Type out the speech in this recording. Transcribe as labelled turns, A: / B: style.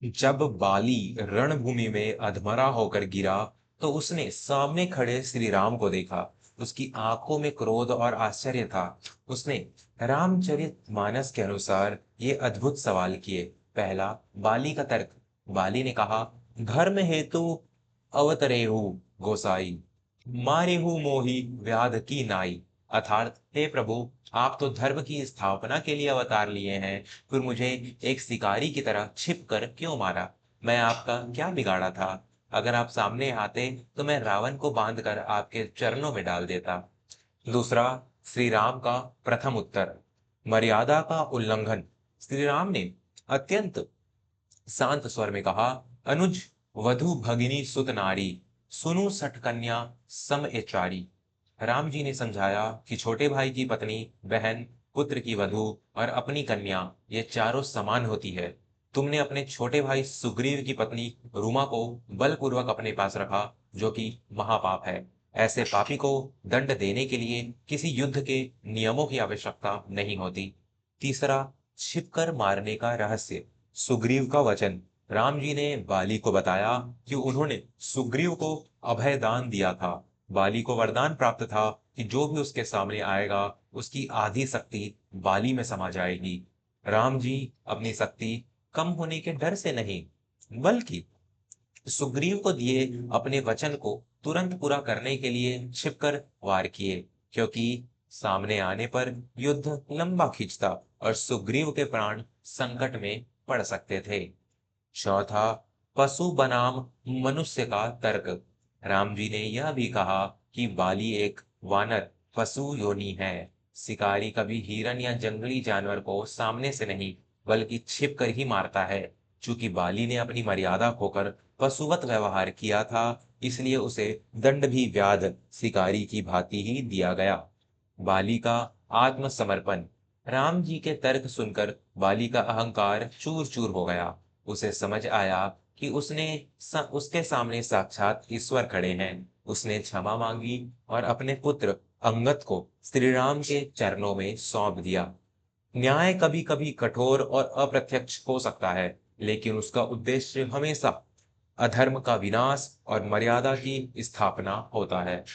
A: जब बाली रणभूमि में अधमरा होकर गिरा, तो उसने सामने खड़े श्री राम को देखा। उसकी आंखों में क्रोध और आश्चर्य था। उसने रामचरितमानस के अनुसार ये अद्भुत सवाल किए। पहला, बाली का तर्क। बाली ने कहा, धर्म हेतु अवतरेहु गोसाई, मारेहु मोहि व्याध की नाई। अर्थात, हे प्रभु, आप तो धर्म की स्थापना के लिए अवतार लिए हैं, फिर मुझे एक शिकारी की तरह छिप कर क्यों मारा? मैं आपका क्या बिगाड़ा था? अगर आप सामने आते तो मैं रावण को बांधकर आपके चरणों में डाल देता। दूसरा, श्री राम का प्रथम उत्तर। मर्यादा का उल्लंघन। श्री राम ने अत्यंत शांत स्वर में कहा, अनुज, वधु भगिनी सुत नारी, सुनु सठ कन्या सम एचारी। राम जी ने समझाया कि छोटे भाई की पत्नी, बहन, पुत्र की वधु और अपनी कन्या, ये चारों समान होती है। तुमने अपने छोटे भाई सुग्रीव की पत्नी रूमा को बलपूर्वक अपने पास रखा, जो कि महापाप है। ऐसे पापी को दंड देने के लिए किसी युद्ध के नियमों की आवश्यकता नहीं होती। तीसरा, छिपकर मारने का रहस्य। सुग्रीव का वचन। राम जी ने बाली को बताया कि उन्होंने सुग्रीव को अभय दान दिया था। बाली को वरदान प्राप्त था कि जो भी उसके सामने आएगा, उसकी आधी शक्ति बाली में समा जाएगी। राम जी अपनी शक्ति कम होने के डर से नहीं, बल्कि सुग्रीव को दिए अपने वचन को तुरंत पूरा करने के लिए छिपकर वार किए, क्योंकि सामने आने पर युद्ध लंबा खींचता और सुग्रीव के प्राण संकट में पड़ सकते थे। चौथा, पशु बनाम मनुष्य का तर्क। राम जी ने यह भी कहा कि बाली एक वानर पशु योनि है। शिकारी कभी हिरन या जंगली जानवर को सामने से नहीं, बल्कि छिप कर ही मारता है। चूंकि बाली ने अपनी मर्यादा खोकर पशुवत व्यवहार किया था, इसलिए उसे दंड भी व्याध शिकारी की भांति ही दिया गया। बाली का आत्मसमर्पण। राम जी के तर्क सुनकर बाली का अहंकार चूर चूर हो गया। उसे समझ आया कि उसके सामने साक्षात ईश्वर खड़े हैं। उसने क्षमा मांगी और अपने पुत्र अंगद को श्री राम के चरणों में सौंप दिया। न्याय कभी कभी कठोर और अप्रत्यक्ष हो सकता है, लेकिन उसका उद्देश्य हमेशा अधर्म का विनाश और मर्यादा की स्थापना होता है।